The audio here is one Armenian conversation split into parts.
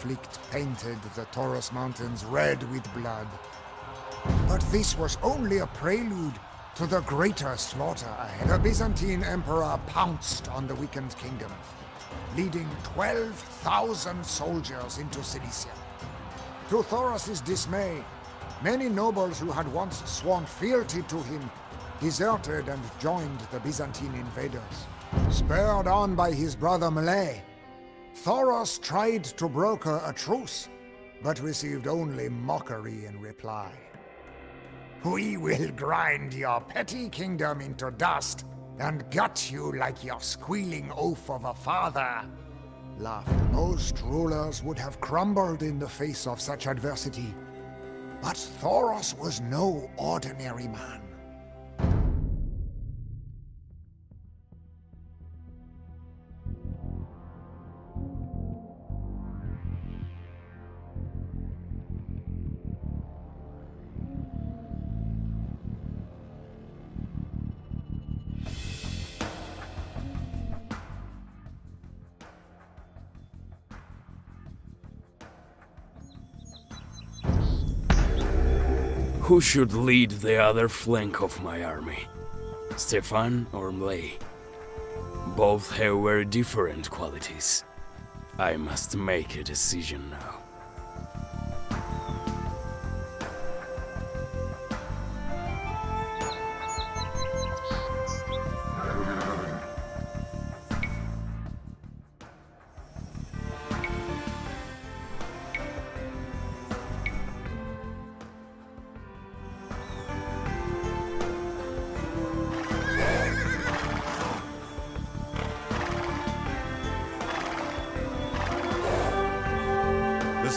conflict painted the Taurus Mountains red with blood. But this was only a prelude to the greater slaughter ahead. The Byzantine emperor pounced on the weakened kingdom, leading 12,000 soldiers into Cilicia. To Thoros' dismay, many nobles who had once sworn fealty to him deserted and joined the Byzantine invaders. Spurred on by his brother Malay, Thoros tried to broker a truce, but received only mockery in reply. We will grind your petty kingdom into dust and gut you like your squealing oaf of a father. Laughed. Most rulers would have crumbled in the face of such adversity, but Thoros was no ordinary man. Who should lead the other flank of my army? Stefan or Mlay? Both have very different qualities. I must make a decision now.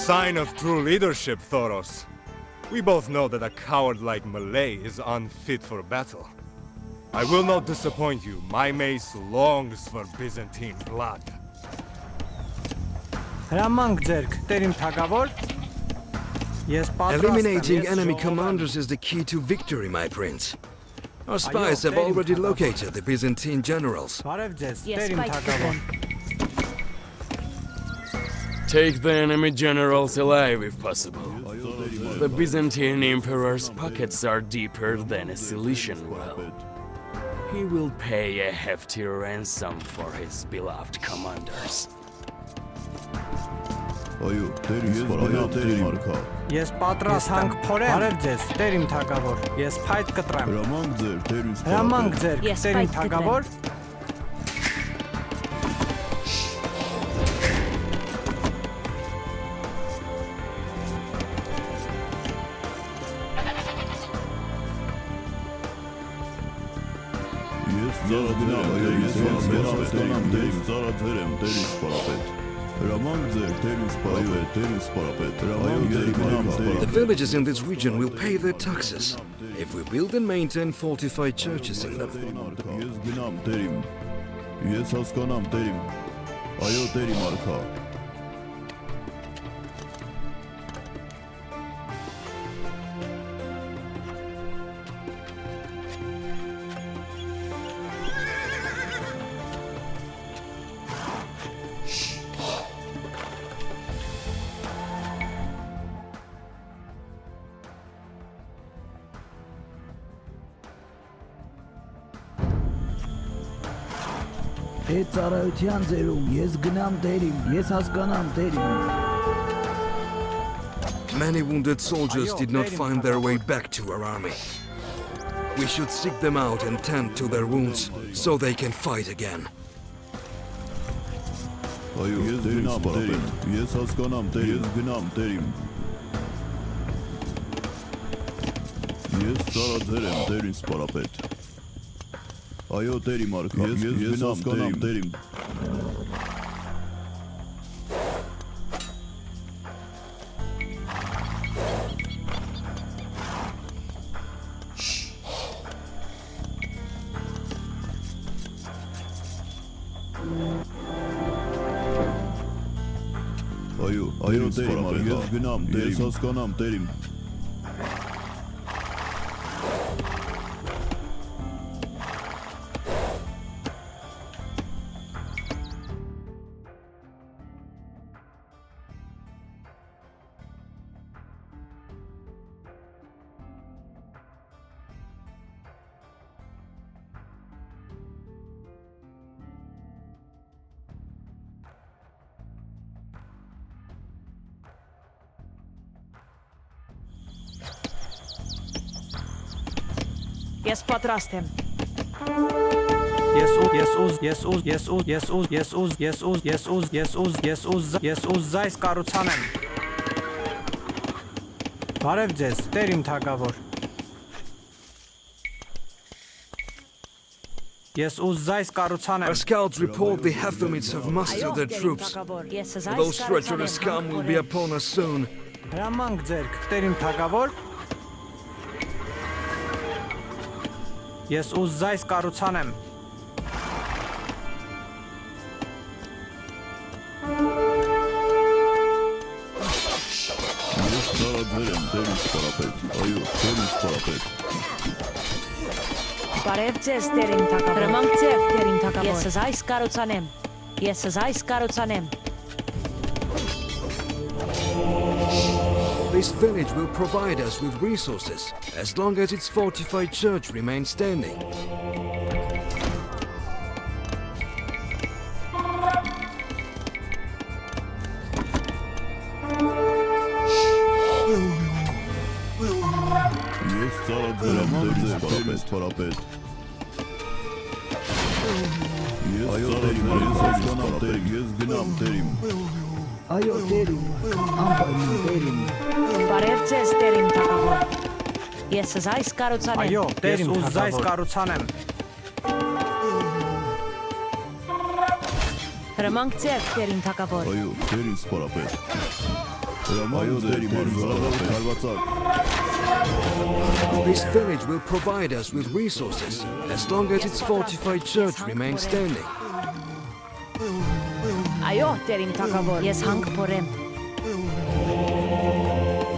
Sign of true leadership, Thoros. We both know that a coward like Malay is unfit for battle. I will not disappoint you. My mace longs for Byzantine blood. Eliminating enemy commanders is the key to victory, my prince. Our spies have already located the Byzantine generals. Yes, fight for them. Take the enemy generals alive if possible. The Byzantine Emperor's pockets are deeper than a Cilician well. He will pay a hefty ransom for his beloved commanders. Ես պատրաստ եմ բարև ձեզ տերիմ թագավոր ես փայտ կտրեմ հրամանք ձեր տերիմ թագավոր The villages in this region will pay their taxes if we build and maintain fortified churches in them. Many wounded soldiers did not find their way back to our army. We should seek them out and tend to their wounds so they can fight again. Այո, տերի Մարկա, ես հասկանամ, տերիմ։ Այո, տերի Մարկա, ես գնամ, ես հասկանամ, տերիմ։ Ես պատրաստ եմ։ Ես ուզ զայս կառուցանեմ։ Բարև ձեզ, Տեր իմ թագավոր։ Ես ուզ զայս կառուցանեմ։ Our scouts report the Hathamids have mustered their troops. Those treacherous scum will be upon us soon. Հրամանք ձերք, Տեր իմ թագավոր։ Ես ուզ զայս կառուցանեմ։ Ես ծառաձեր եմ, Տեր ինձ պարապետ, այո, Տեր ինձ պարապետ։ Բարև ձեզ, Տեր իմ թագավոր։ Հրամանք ձեր, Տեր իմ թագավոր։ Ես զայս կառուցանեմ։ Ես զայս կառուցանեմ։ This village will provide us with resources as long as its fortified church remains standing. Ես ծառաձեր եմ, Տեր ինձ պարապետ։ Ես ծառաձեր եմ, ես հասկանամ, Տեր, ես գնամ, Տեր իմ։ Այո, Տեր իմ, անպայման Տեր իմ։ Բարև ձեզ, Տեր իմ թագավոր։ Ես զայս կառուցանեմ։ Այո, Տեր իմ, ուզ զայս կառուցանեմ։ Հրամանք ձեր, Տեր իմ թագավոր։ Այո, Տեր ինձ պարապետ։ Այո, Տեր իմ, հարվածակ։ This village will provide us with resources as long as its fortified church remains standing. Այո, Տեր իմ թագավոր։ Ես հանք փորեմ։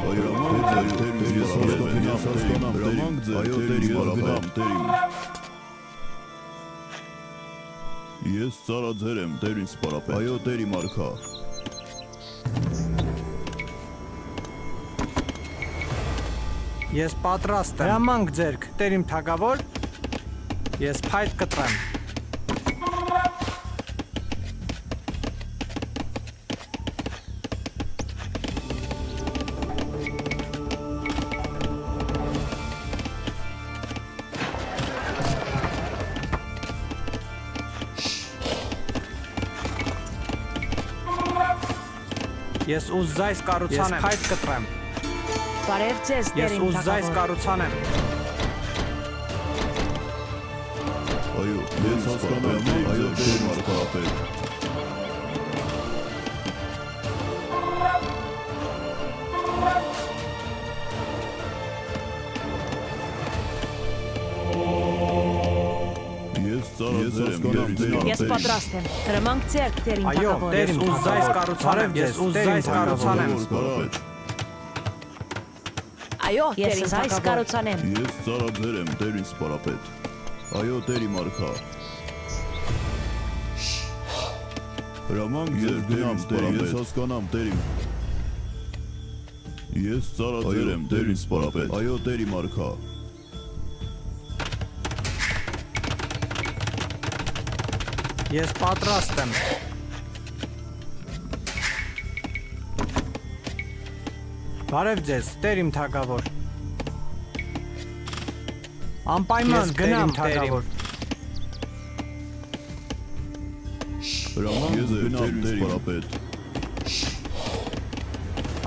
Այո, Տեր ինձ ես հասկանամ, Տեր իմ, այո, Տեր ինձ գնամ, Տեր իմ։ Ես ծառաձեր եմ, Տեր ինձ պարապետ, այո, Տեր իմ արքա։ Ես պատրաստ եմ։ Հրամանք ձերք, Տեր իմ թագավոր։ Ես փայտ կտրեմ։ Ես ուզ զայս կառուցանեմ։ Ես փայտ կտրեմ։ Բարև ձեզ, Տեր Ես իմ ուզ զայս թագավոր։ կառուցանեմ։ Այո, ես հասկանամ, այո, Տեր իմ պարապետ։ Ես ծառաձեր եմ, Տեր ինձ Ես պատրաստ եմ։ Հրամանք ձեր, Տեր իմ Այո, թագավոր։ Տեր իմ, ուզ զայս կառուցանեմ։ Ես ուզ զայս կառուցանեմ։ պարապետ։ Այո, Ես Տեր իմ զայս կառուցանեմ։ Ես ծառաձեր եմ, Տեր ինձ պարապետ։ Այո, Տեր իմ արքա։ Հրամանք ձեր գնամ, Տեր, ես հասկանամ, Տեր իմ։ Ես ծառաձեր եմ, Տեր ինձ պարապետ։ Այո, Տեր իմ արքա։ Ես պատրաստ եմ։ Բարև ձեզ, Տեր իմ թագավոր։ Անպայման գնամ, Տեր իմ։ Հրամանք ձեր գնամ, Տեր պարապետ։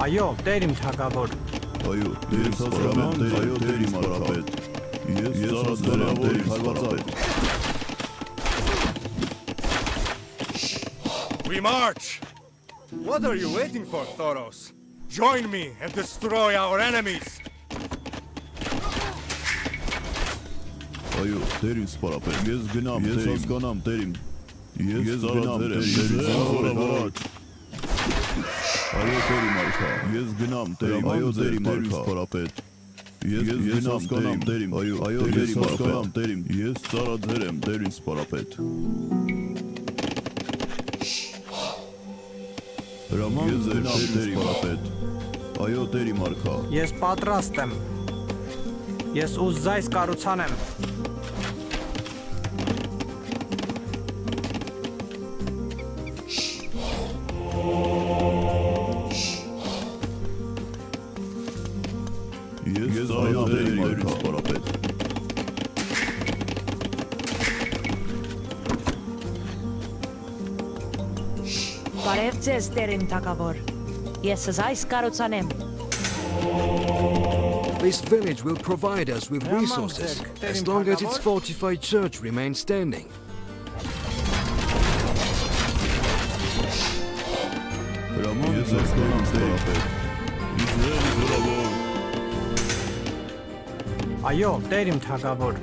Այո, Տեր իմ թագավոր։ Այո, ես հասկանամ, այո, Տեր իմ պարապետ։ Ես ծառաձեր եմ, Տեր ինձ պարապետ։ We march! What are you waiting for, Thoros? Join me and destroy our enemies! Այո, Տեր ինձ պարապետ։ Ես գնամ, ես հասկանամ, Տեր իմ։ Ես ծառաձեր եմ, Տեր ինձ առաջ։ Այո, Տեր իմ արքա։ Ես գնամ, Տեր իմ, այո, Տեր իմ պարապետ։ Ես հասկանամ, Տեր իմ, այո, Տեր իմ հասկանամ, Տեր իմ։ Ես ծառաձեր եմ, Տեր ինձ պարապետ։ Հրամանք ձեր, Տեր իմ պարապետ։ Այո, Տեր իմ արքա։ Ես պատրաստ եմ։ Ես ուզ զայս կառուցանեմ։ Ես ծառաձեր եմ, Տեր ինձ պարապետ։ Բարև ձեզ, Տեր իմ թագավոր։ Ես այս կառուցանեմ։ This village will provide us with resources as long as its fortified church remains standing. Ես հասկանում Սպարապետ։ Իզրել զորավոր։ Այո, Տեր իմ թագավոր։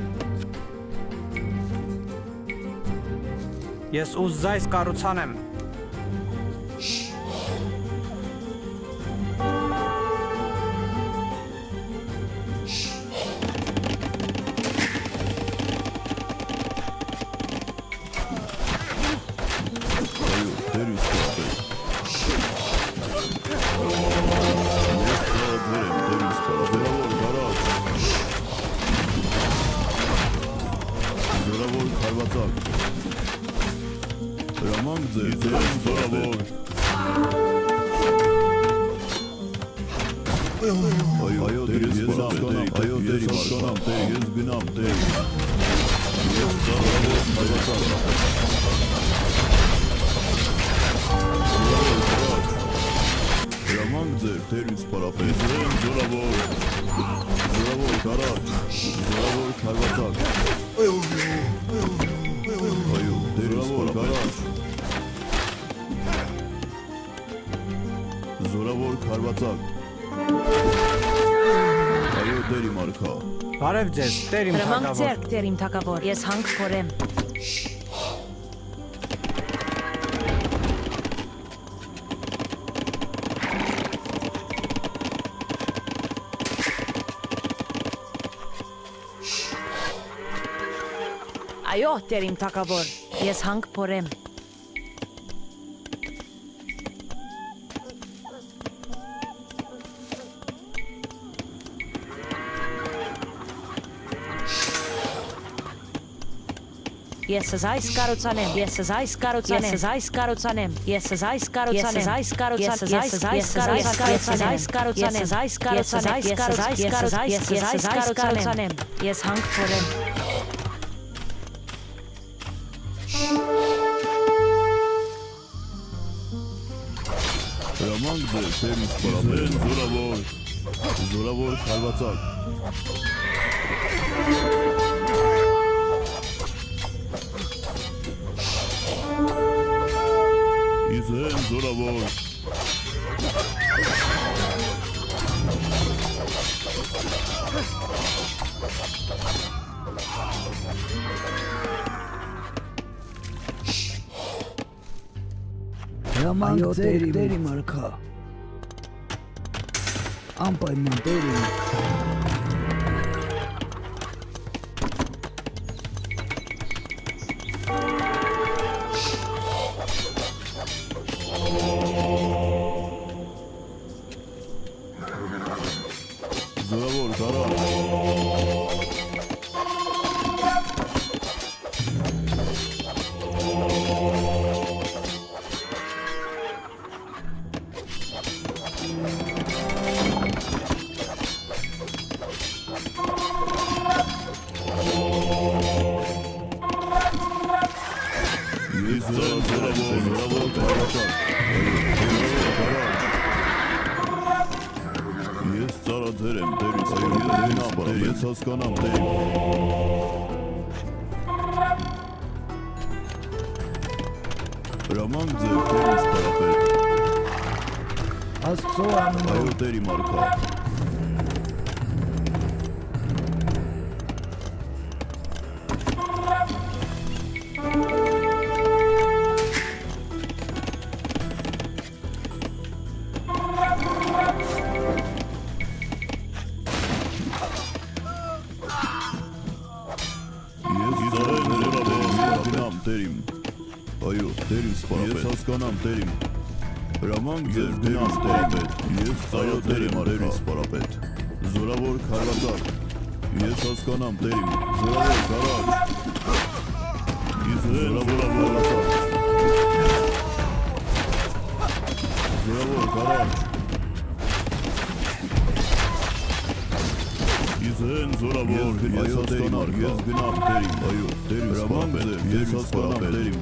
Ես ուզայս կառուցանեմ։ Բարև ձեզ, Տեր իմ Հրամանք թագավոր։ ձեռք, Տեր իմ թագավոր։ Ես հանք փորեմ։ Այո, Տեր իմ թագավոր։ Ես հանք փորեմ։ Ես այս կառուցանեմ, ես այս կառուցանեմ, ես այս կառուցանեմ, ես այս կառուցանեմ, ես այս կառուցանեմ, ես այս կառուցանեմ, ես այս կառուցանեմ, ես հանք փորեմ։ Հրամանք ձեր, Տեր իմ Սպարապետ։ Զորավոր քարվածակ։ Իզեն զորավոր։ Հրամանք ձեր, Տեր իմ արքա։ Անպայման Տեր իմ արքա։ Զորավոր գարաժ։ Զորավոր գարաժ։ Ես ծառաձեր եմ, Տեր իմ Սպարապետ, ես հասկանամ, Տեր իմ։ Հրամանք ձեր, Տեր իմ Սպարապետ։ Աստծո անունով։ Այո, Տեր իմ արքա։ Այո, Տեր իմ Սպարապետ, ես հասկանամ, Տեր իմ։ Հրամանք ձեր, Տեր իմ Սպարապետ, ես ծառաձեր եմ, Տեր իմ Սպարապետ։ Զորավոր քարվածակ, ես հասկանամ, Տեր իմ, զորավոր գարաժ։ Իզրել զորավոր քարվածակ։ Զորավոր գարաժ։ Իզրել զորավոր, ես հասկանամ, ես գնամ, Տեր իմ, այո, Տեր իմ Սպարապետ, ես հասկանամ, Տեր իմ։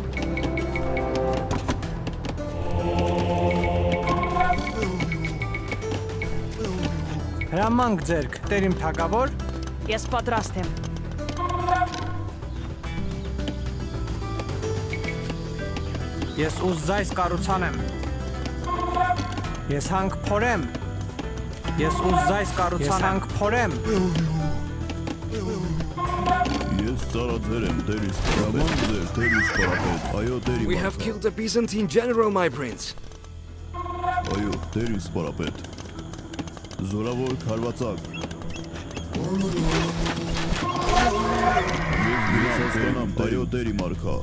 Հրամանք ձերք, Տեր իմ թագավոր։ Ես պատրաստ եմ։ Ես ուզձայս կառուցանեմ։ Ես հանք փորեմ։ Ես ուզձայս կառուցանեմ։ Ես հանք փորեմ։ Ես ծառաձեր եմ, Տեր ինձ հրամանք ձեր, Տեր ինձ պարապետ, այո, Տեր իմ We have killed the Byzantine general, my prince. այո, Տեր ինձ պարապետ, զորավոր քարվածակ, ես հասկանամ, այո, Տեր իմ արքա,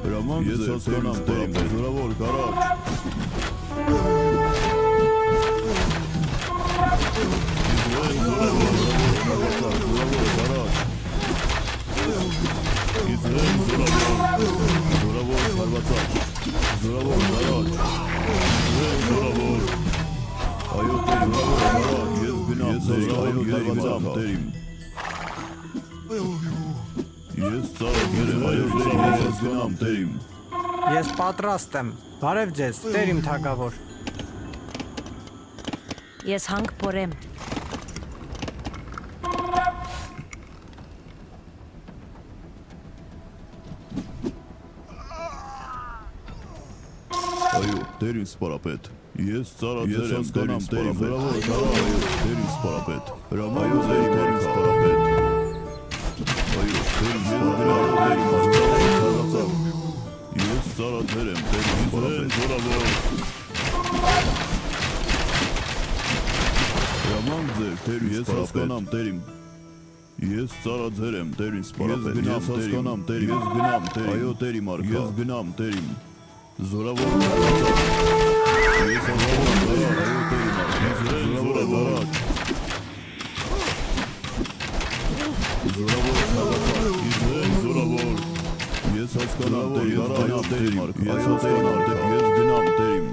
հրամանք ձեր, Տեր ինձ պարապետ, զորավոր կարաչ, Զորավոր հարվածակ, զորավոր հարաչ, զորավոր, այո Տեր զորավոր հարաչ, ես գնամ Տեր, այո Տեր իմ Տերիմ, ես ծառայել եմ, այո Տեր, ես գնամ Տերիմ, Ես պատրաստ եմ։ Բարև ձեզ, Տեր իմ թագավոր։ Ես հանք փորեմ։ այո Տեր ինձ պարապետ, ես ծառայել եմ Տեր ինձ պարապետ, զորավոր հարաչ, այո Տեր ինձ պարապետ, հրամանք ձեր Տեր ինձ պարապետ, այո Տեր ինձ պարապետ, ես ծառայել եմ Տեր ինձ պարապետ, զորավոր հրամանք ձեր Տեր ինձ հասկանամ Տերիմ, ես ծառայել եմ Տեր ինձ պարապետ, ես հասկանամ Տեր, ես գնամ Տեր, այո Տեր իմ արքա, ես գնամ Տերիմ, զորավոր հարաձակ, ես հասկանամ Տեր, այո Տեր իմ արքա, զորավոր հարաչ, զորավոր հարաձակ, զորավոր, ես հասկանամ Տեր, ես գնամ Տեր իմ արքա, ես հասկանամ Տեր, ես գնամ Տերիմ,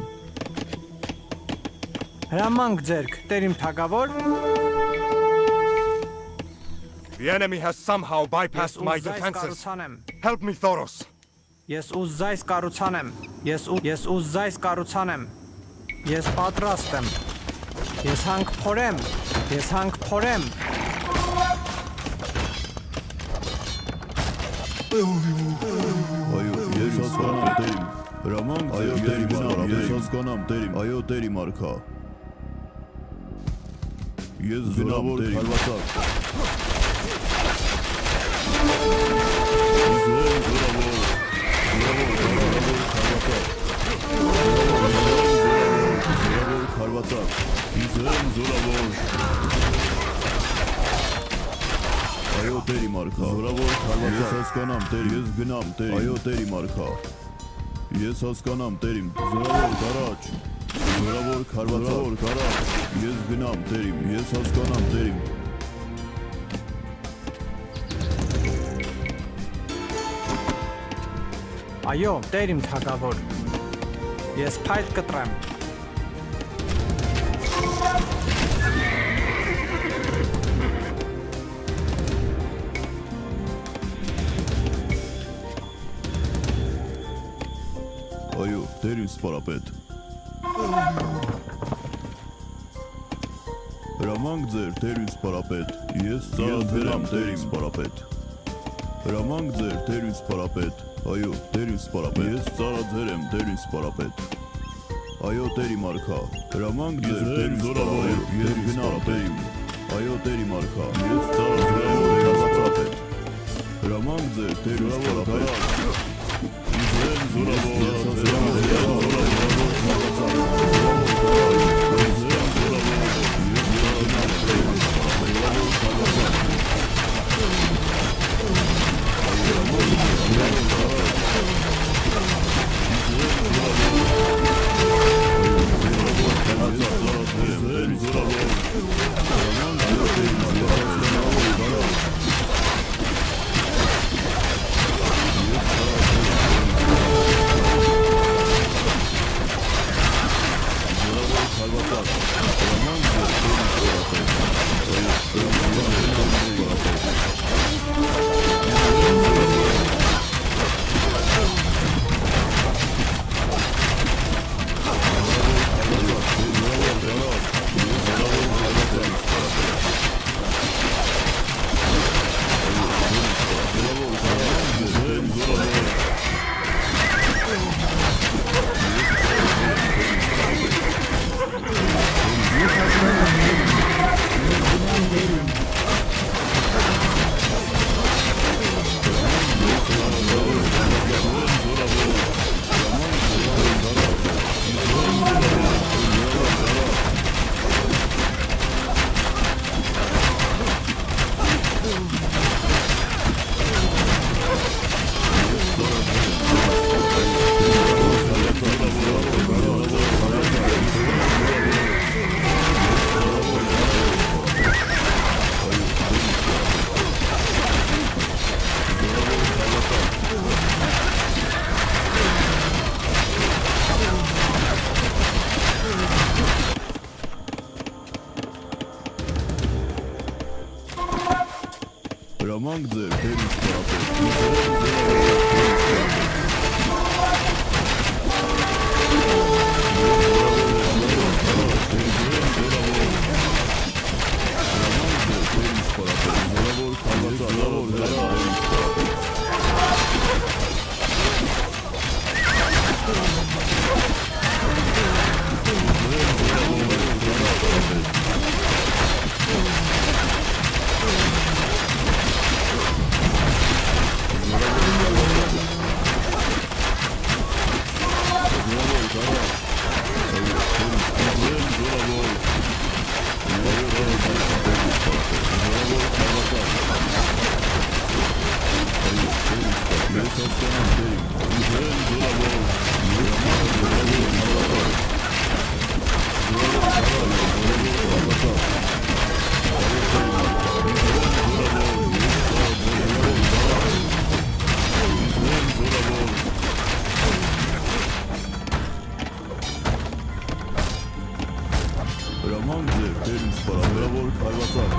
Հրամանք ձերք, Տեր իմ թագավոր։ The enemy has somehow bypassed my defenses. Help me, Thoros. Ես ուզձայս կառուցանեմ։ Ես ուզձայս կառուցանեմ։ Ես պատրաստ եմ։ Ես հանք փորեմ։ Ես հանք փորեմ։ այո ես հասկանամ Տերիմ, հրամանք ձեր Տեր ինձ պարապետ, ես հասկանամ Տերիմ, այո Տեր իմ արքա, ես զորավոր հարվածակ, զորավոր հարվածակ, իզրեմ զորավոր, այո Տեր իմ արքա, զորավոր հարվածակ, ես հասկանամ Տեր, ես գնամ Տեր, այո Տեր իմ արքա, ես հասկանամ Տերիմ, զորավոր կարաչ, զորավոր հարվածակ, կարաչ, ես գնամ Տերիմ, ես հասկանամ Տերիմ, Այո, Տեր իմ թագավոր։ Ես փայտ կտրեմ։ այո Տեր ինձ պարապետ, հրամանք ձեր Տեր ինձ պարապետ, ես ծառայել եմ Տեր ինձ պարապետ, հրամանք ձեր Տեր ինձ պարապետ, այո Տեր ինձ պարապետ, ես ծառայել եմ Տեր ինձ պարապետ, այո Տեր իմ արքա, հրամանք ձեր Տեր ինձ պարապետ, ես գնամ Տերիմ, այո Տեր իմ արքա, ես ծառայել եմ Տեր ինձ պարապետ, հրամանք ձեր Տեր ինձ պարապետ, իզրեմ Հրամանք ձեր, տեր ինձ պարապետ։ Հրամանք ձեր, տեր ինձ պարապետ։ Հարվածակ։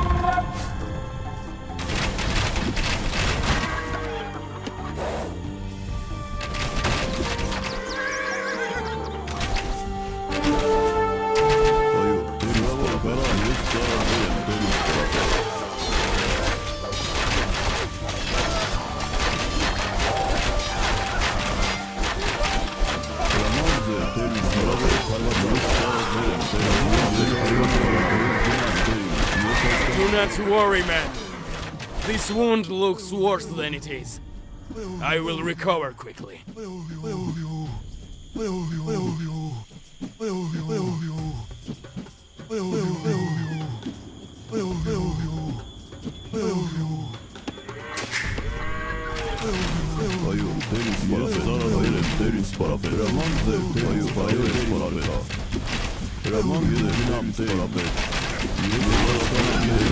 Do not worry, man. This wound looks worse than it is. I will recover quickly. Այո, տեր ինձ պարապետ, տեր ինձ պարապետ, հրամանք ձեր, տեր ինձ պարապետ, հրամանք ձեր, գնամ տեր պարապետ, ես հասկանում եմ,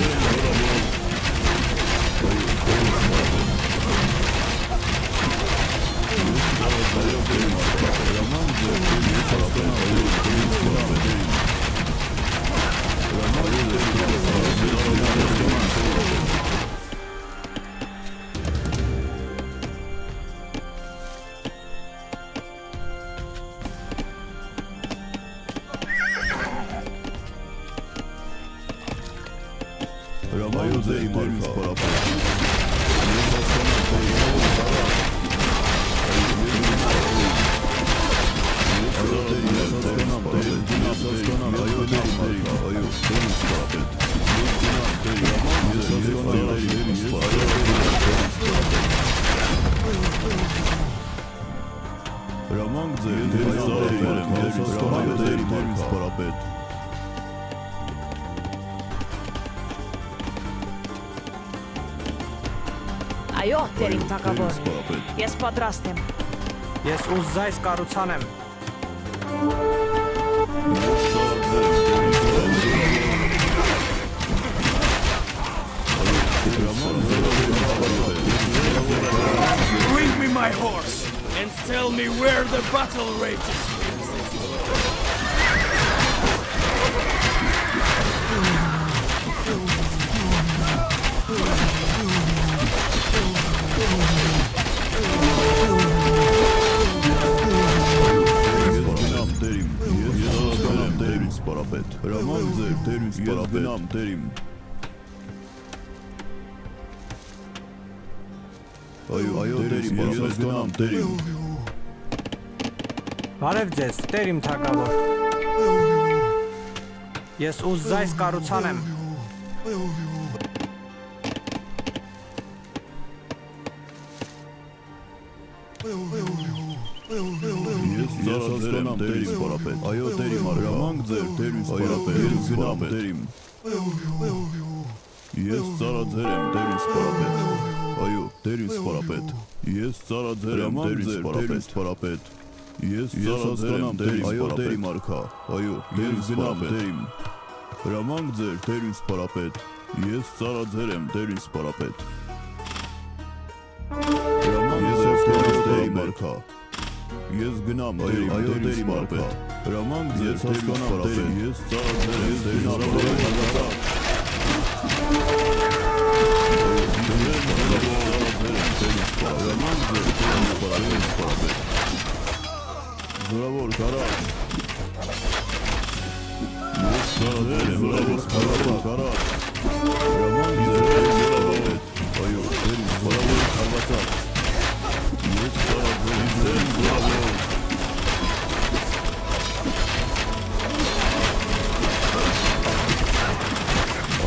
Հրամայո ձեր տեր ինձ պարապետ, ես հրամանք ձեր, ես հասկանում տեր ինձ պարապետ։ Այո, տեր իմ թագավոր։ Ես պատրաստ եմ։ Ես ուզ զայս կառուցանեմ։ Bring me my horse and tell me where the battle rages. Հրամանք ձեր, տեր ինձ պարապետ, ես գնամ տերիմ։ Այո, տերիմ, ես գնամ տերիմ։ Բարև ձեզ, տեր իմ թագավոր։ Ես ուզ զայս կառուցանեմ։ Ես հասկանում եմ տեր ինձ պարապետ, այո տերիմ, հրամանք ձեր, տեր ինձ պարապետ, ես գնամ տերիմ։ Ես ծառաձեր եմ, տեր ինձ պարապետ, այո, տեր ինձ պարապետ, ես ծառաձեր եմ, տեր ինձ պարապետ, ես ծառաձեր եմ, տեր ինձ պարապետ, այո տերիմ արքա, այո, ես գնամ տերիմ։ Հրամանք ձեր, տեր ինձ պարապետ, ես ծառաձեր եմ, տեր ինձ պարապետ։ Հրամանք ձեր, տերիմ արքա, ես գնամ տերիմ, այո տերիմ արքա, հրամանք ձեր, տեր ինձ պարապետ, ես ծառաձեր եմ, տեր ինձ պարապետ։ Զորավոր կարար։ Ես ծառայել եմ զորավոր կարար։ Հրաման ձեր զորավոր։ Այո, դեր զորավոր կարվածակ։ Ես ծառայել եմ զորավոր։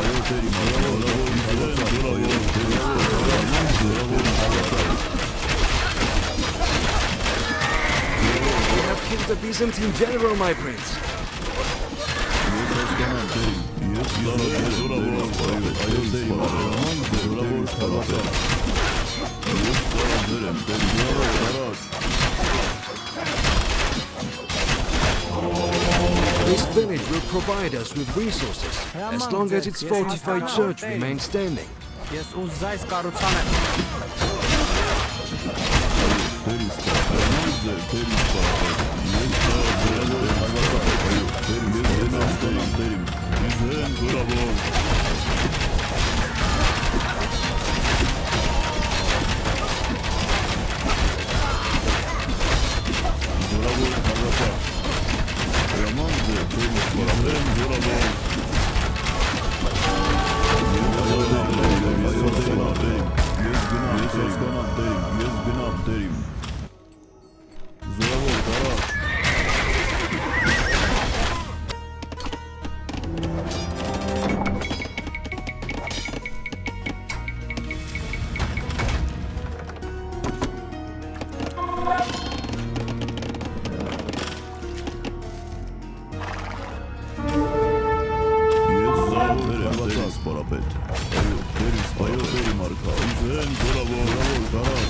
Այո, դեր զորավոր կարվածակ։ Այո, դեր զորավոր կարվածակ։ We have killed the Byzantine general, my prince. Ես հասկանամ, դերին, ես ծառայել եմ զորավոր, այո, դերին, հրաման ձեր զորավոր կարվածակ։ Ես ծառայել եմ, դեր զորավոր կարար։ This village will provide us with resources as long as its fortified church remains standing. Ես ուզ զայս կառուցանեմ։ Դերին սպարապետ, դերին սպարապետ, ես ծառայել եմ հարվածակ, այո, դերին, ես հասկանամ, դերին, ես եմ զորավոր։ Զորավոր հարվածակ, հրաման ձեր, դերին սպարապետ, ես եմ զորավոր։ Ես հասկանամ, դերին, ես գնամ, դերին։ Զորավոր կարար։ Ես զորավոր եմ, դերին սպարապետ։ Այո, դերին մարկա, ինձ եմ զորավոր կարար։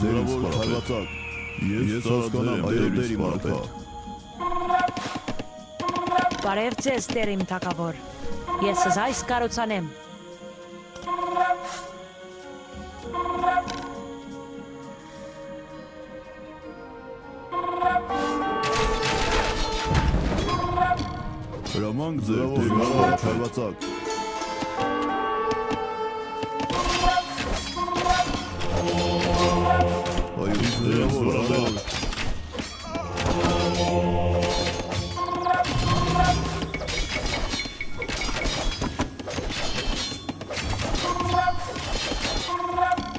Զորավոր հարվածակ, ես հասկանամ, այո, դերի մարկա։ Բարև ձեզ, տեր իմ թագավոր։ Ես զայս կառուցանեմ։ Հրամանք ձեր, դեր հարվածակ։ Այո, ձեր զորավոր։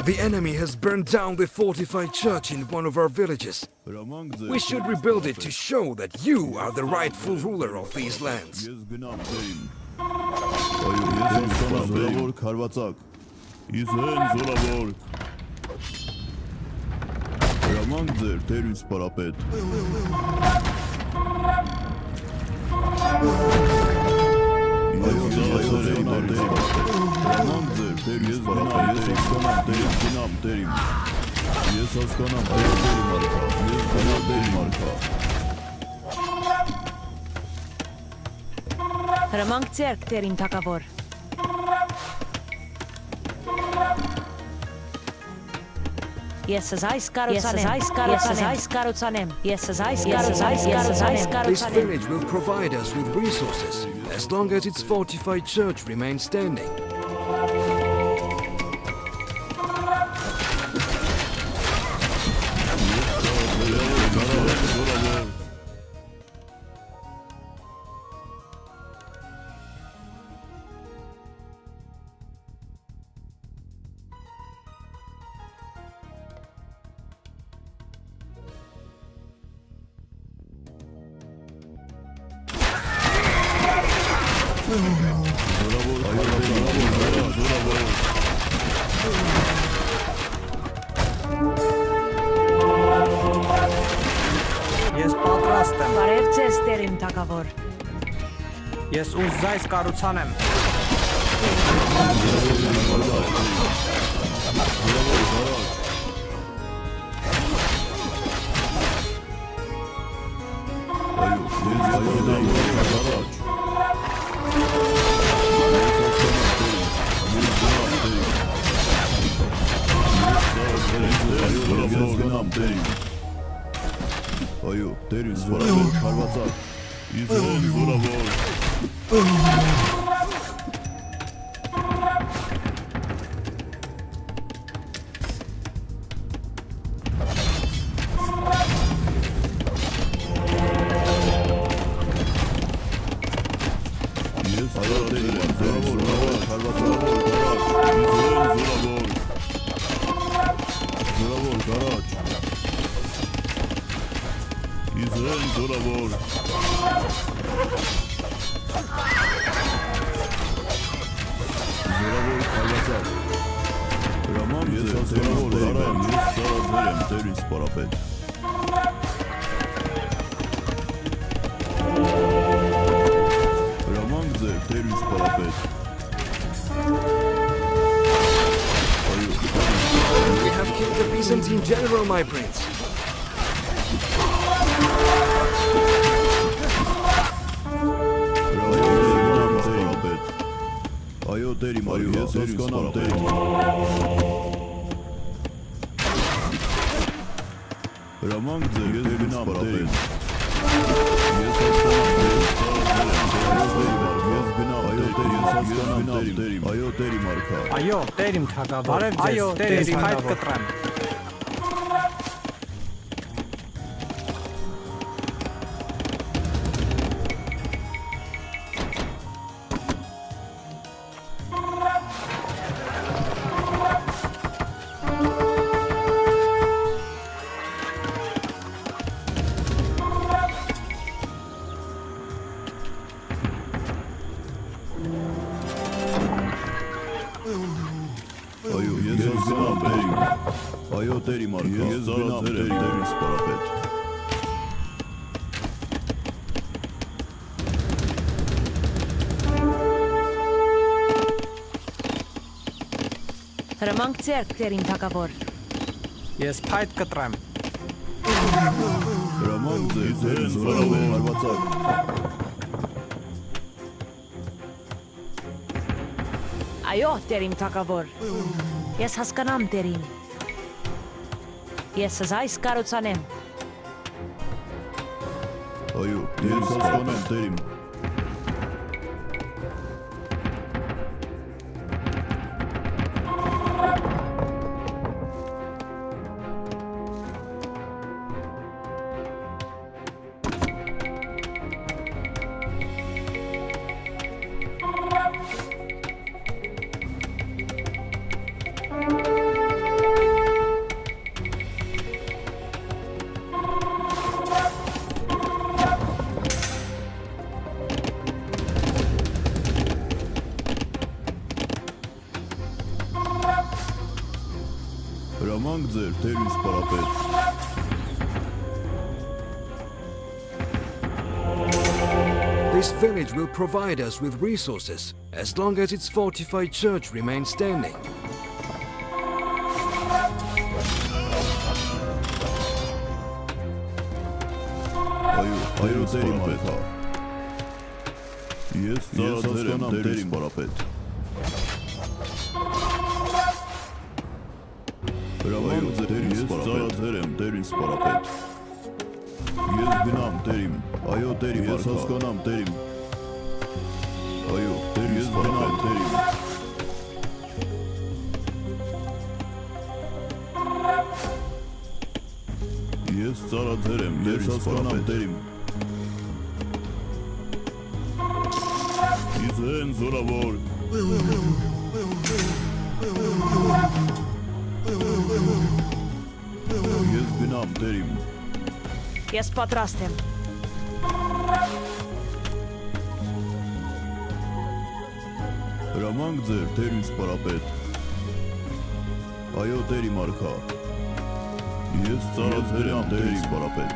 The enemy has burned down the fortified church in one of our villages. We should rebuild it to show that you are the rightful ruler of these lands. Ես գնամ դերին։ Այո, ես հասկանամ, զորավոր քարվածակ։ Ես եմ զորավոր։ Հրամանք ձեր, տեր ինձ պարապետ։ Այո, ծառայել եմ դերին։ Հրամանք ձեր, տեր ինձ պարապետ։ Ես հասկանամ, դերին գնամ, դերին։ Ես հասկանամ, այո, դերի մարկա։ Ես գնամ դերի մարկա։ Հրամանք ձերք, տեր իմ թագավոր։ Ես զայս կառուցանեմ։ This village will provide us with resources as long as its fortified church remains standing. Զորավոր, այո, զորավոր։ Ես պատրաստ եմ։ Բարև ձեզ, տերիմ թագավոր։ Ես ուզայս կառուցանեմ։ Այո, ես գնամ առաջ։ Ես գնամ տերին։ Այո, տերին զորավոր, հարվածակ։ Իզրայել զորավոր։ Ես զորավոր, զորավոր, հարվածակ, իզրայել զորավոր։ Զորավոր, գարաջ։ Իզրայել զորավոր։ Զորավոր հարվածակ։ Հրաման ձեր, զորավոր հարամ, ես ծարաձեր եմ, տերին սպարապետ։ Հրաման ձեր, տերին սպարապետ։ We have killed the Byzantine general, my prince. Այո, տերիմ, այո, ես հասկանամ, տերիմ։ Հրամանք ձեր, ես գնամ, տերիմ։ Ես հասկանամ, ես գնամ, այո, տերիմ, ես հասկանամ, տերիմ։ Այո, տերիմ, արքա։ Այո, տերիմ թագավոր։ Այո, տերիմ հայտ կտրեմ։ Այո, ես հասկանամ, տերիմ։ Այո, տերիմ, արքա։ Ես գնամ, տերին սպարապետ։ Հրամանք ձերք, տերիմ թագավոր։ Ես փայտ կտրեմ։ Հրամանք ձեր, տերին զորավոր, հարվածակ։ Այո, տերիմ թագավոր։ Ես հասկանամ, տերին։ Ես այս կառուցանեմ։ Այո, ես հասկանամ, տերիմ։ Հրամանք ձեր, տերին սպարապետ։ This village will provide us with resources as long as its fortified church remains standing. Այո, տերիմ, արքա։ Ես ծարաձեր եմ, տերին սպարապետ։ Հրամանք ձեր, ես ծարաձեր եմ, տերին սպարապետ։ Ես գնամ, տերիմ, այո, տերիմ, ես հասկանամ, տերիմ։ Այո, տերին, ես գնամ, տերիմ։ Ես ծարաձեր եմ, ես հասկանամ, տերիմ։ Իզեն զորավոր։ Ես գնամ, տերիմ։ Ես պատրաստ եմ։ Հրամանք Հրամանք ձեր, Տեր ինձ պարապետ։ Այո, Տեր իմ արքա։ Ես ծառացել եմ, Տեր ինձ պարապետ։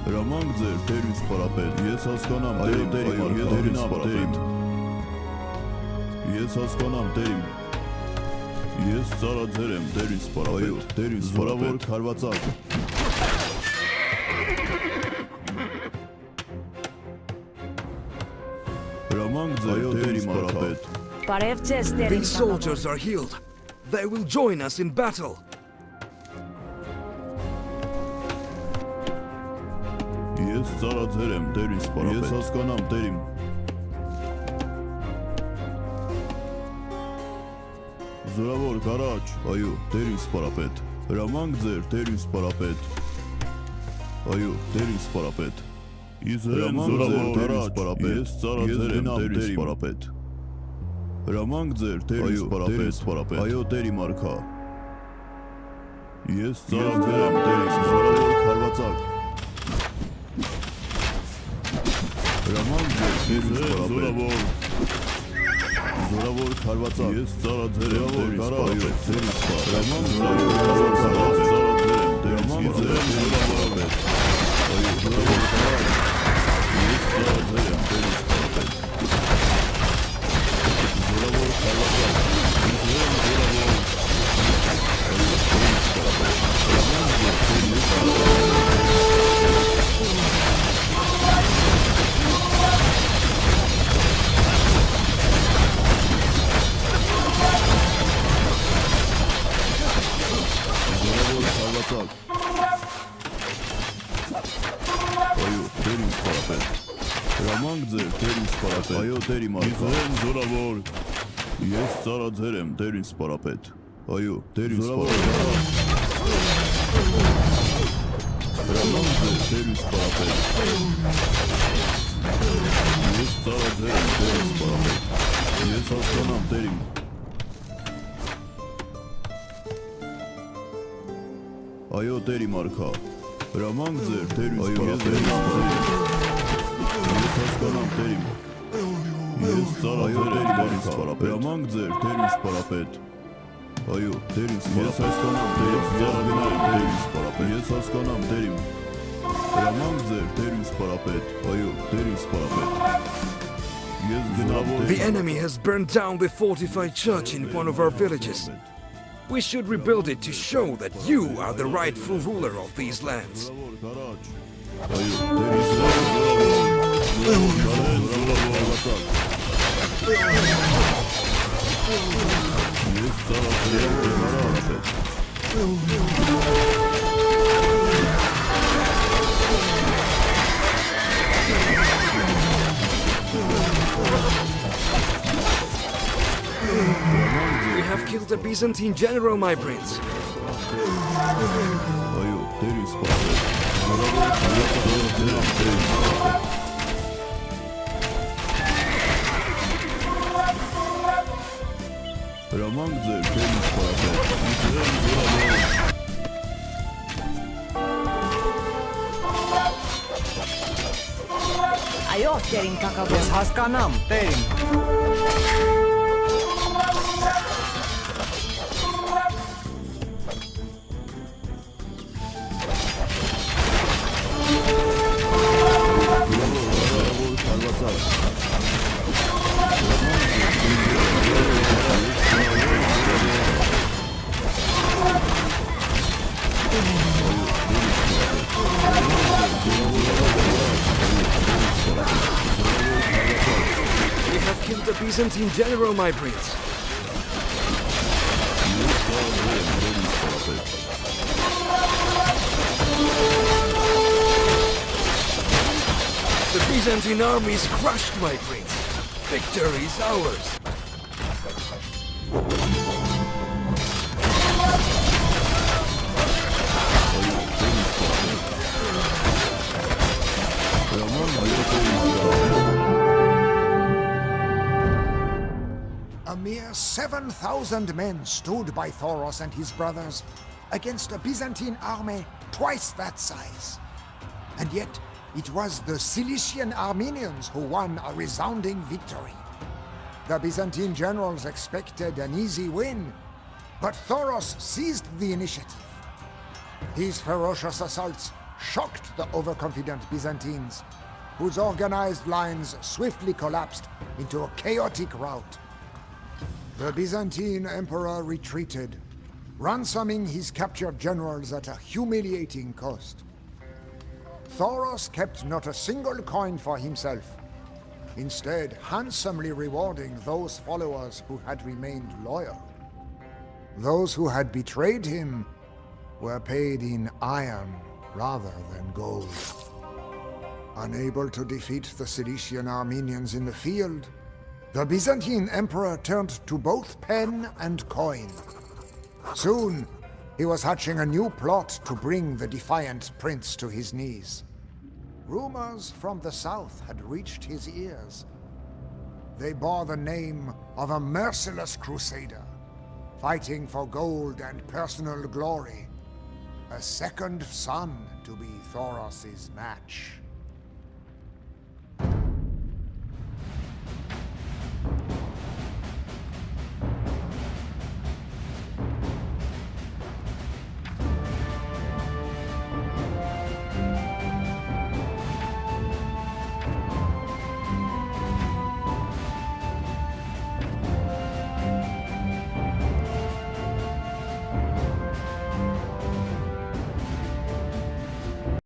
Հրամանք ձեր, Տեր ինձ պարապետ։ Ես հասկանամ, Տեր իմ պարապետ։ Ես հասկանամ, Տեր իմ։ Ես ծառացել եմ, Տեր ինձ պարապետ։ Այո, Տեր ինձ զորավոր քարվածակ։ Հրամանք ձեր, Տեր իմ պարապետ։ Բարև ձեզ, Տեր These soldiers are healed. They will join us in battle. Ես ծառացել եմ, Տեր ինձ պարապետ։ Ես հասկանամ, Տեր իմ։ Զորավոր կարաչ, այո, Տեր ինձ պարապետ։ Հրամանք ձեր, Տեր ինձ պարապետ։ Այո, Տեր ինձ պարապետ։ Հրամանք ձեր, Տեր ինձ պարապետ։ Ես ծառացել եմ, Տեր ինձ պարապետ։ Հրամանք ձեր, Տեր ինձ պարապետ։ Այո, Տեր իմ արքա։ Ես ծառացել եմ, Տեր ինձ զորավոր քարվածակ։ Հրամանք ձեր, Տեր ինձ պարապետ։ Զորավոր քարվածակ։ Ես ծառացել եմ, Տեր ինձ պարապետ։ Հրամանք ձեր, Տեր ինձ պարապետ։ Այո, զորավոր քարված։ Ես ծառացել եմ, Տեր ինձ պարապետ։ Զորավոր քարվածակ։ Հրամանք ձեր, Տեր ինձ պարապետ։ Այո, Տեր իմ արքա։ Իզրեն զորավոր։ Ես ծառացել եմ, Տեր ինձ պարապետ։ Այո, Տեր ինձ պարապետ։ Հրամանք ձեր, Տեր ինձ պարապետ։ Ես ծառացել եմ, Տեր ինձ պարապետ։ Ես հասկանամ, Տեր իմ։ Այո, Տեր իմ արքա։ Հրամանք ձեր, Տեր ինձ պարապետ։ Ես հասկանամ, Տեր իմ։ Ես ծառացել եմ, Տեր ինձ պարապետ։ Հրամանք ձեր, Տեր ինձ պարապետ։ Այո, Տեր ինձ պարապետ։ Ես հասկանամ, Տեր ինձ պարապետ։ Ես հասկանամ, Տեր իմ։ Հրամանք ձեր, Տեր ինձ պարապետ։ Այո, Տեր ինձ պարապետ։ Ես գնամ, The enemy has burned down the fortified church in one of our villages. We should rebuild it to show that you are the rightful ruler of these lands. Այո, Տեր ինձ Ես ծառացել եմ, We have killed a Byzantine general, my prince. Այո, Տեր ինձ պարապետ։ Հրամանք ձեր, Տեր ինձ պարապետ։ Իզրեն զորավոր։ Այո, Տեր իմ թագավոր։ Ես հասկանամ, Տեր իմ։ We have killed a Byzantine general, my prince. The Byzantine army is crushed, my prince. Victory is ours. A mere 7,000 men stood by Thoros and his brothers against a Byzantine army twice that size. And yet, it was the Cilician Armenians who won a resounding victory. The Byzantine generals expected an easy win, but Thoros seized the initiative. His ferocious assaults shocked the overconfident Byzantines, whose organized lines swiftly collapsed into a chaotic rout. The Byzantine emperor retreated, ransoming his captured generals at a humiliating cost. Thoros kept not a single coin for himself, instead handsomely rewarding those followers who had remained loyal. Those who had betrayed him were paid in iron rather than gold. Unable to defeat the Cilician Armenians in the field, the Byzantine emperor turned to both pen and coin. Soon, he was hatching a new plot to bring the defiant prince to his knees. Rumors from the south had reached his ears. They bore the name of a merciless crusader, fighting for gold and personal glory, a second son to be Thoros' match.